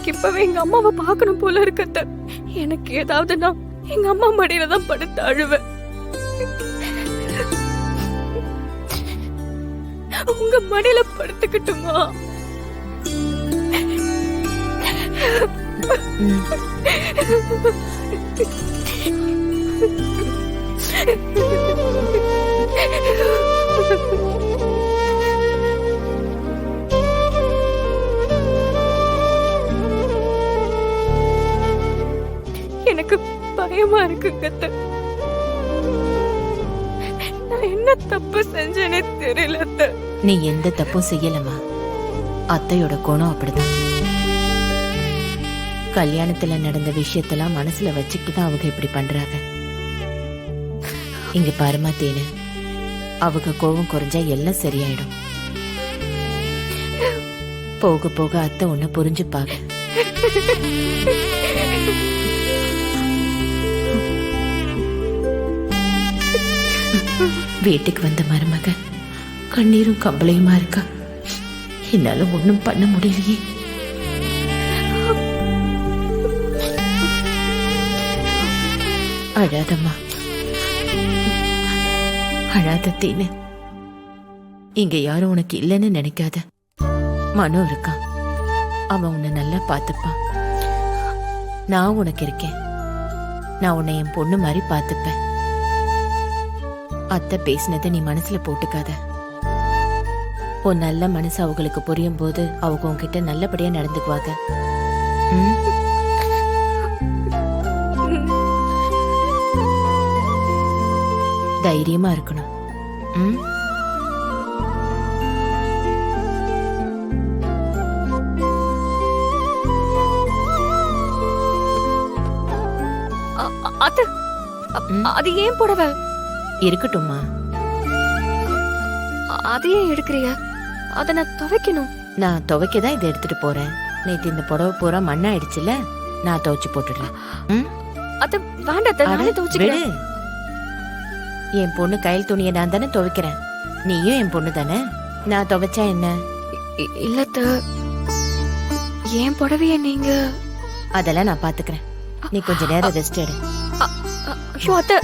எனக்கு இப்பவே எங்க அம்மாவை பார்க்கணும் போல இருக்கத்த. எனக்கு ஏதாவதுன்னா எங்க அம்மா மடியில தான் படுத்து அழுவேன். உங்க மடியில படுத்துக்கிட்டுமா? எனக்கு பயமா இருக்குங்க. நான் என்ன தப்பு செஞ்சேனே தெரியல. நீ எந்த தப்பும் செய்யலமா. அத்தையோட குணம் அப்படிதான். கல்யாணத்துல நடந்த விஷயத்தெல்லாம் மனசுல வச்சுக்கிட்டு தான் அவங்க இப்படி பண்றாங்க. இங்க பாருமா தேனு, அவங்க கோவம் குறைஞ்சா எல்லாம் சரியாயிடும். போக போக அத்தை உன்னை புரிஞ்சுப்பாங்க. வீட்டுக்கு வந்த மருமக கண்ணீரும் கம்பளையுமா இருக்கா. என்னால ஒண்ணும் பண்ண முடியலையே. அழாதம்மா, அழாத தேனு. இங்க யாரும் உனக்கு இல்லைன்னு நினைக்காத. மனோ இருக்கான், அவன் உன்னை நல்லா பார்த்துப்பான். நான் உனக்கு இருக்கேன். நான் உன்னை என் பொண்ணு மாதிரி பார்த்துப்பேன். அத்தை பேசினதை நீ மனசுல போட்டுக்காத. உன் நல்ல மனசு அவங்களுக்கு புரியும் போது அவங்க உன்கிட்ட நல்லபடியா நடந்துக்குவாங்க. தைரியமா இருக்கணும். அது ஏன் புடவை? இருக்கட்டும்மா. அதையே எடுக்கிறியா? அத நான் துவைக்கணும். நான் துவைக்கதான் இதை எடுத்துட்டு போறேன். நேத்து இந்த புடவை பூரா மண்ணாயிடுச்சுல, நான் துவைச்சு போட்டுடுறேன். அது வேண்டாம். என் பொண்ணு கையில் துணியை நான் தானே துவைக்கிறேன். நீயும் என் பொண்ணு தானே. நான் துவைச்சா என்ன? இல்லத்த, ஏன் புடவைய நீங்க? அதெல்லாம் நான் பாத்துக்கிறேன். நீ கொஞ்ச நேரம் ரெஸ்ட் எடு. ஐயோ அத்தை,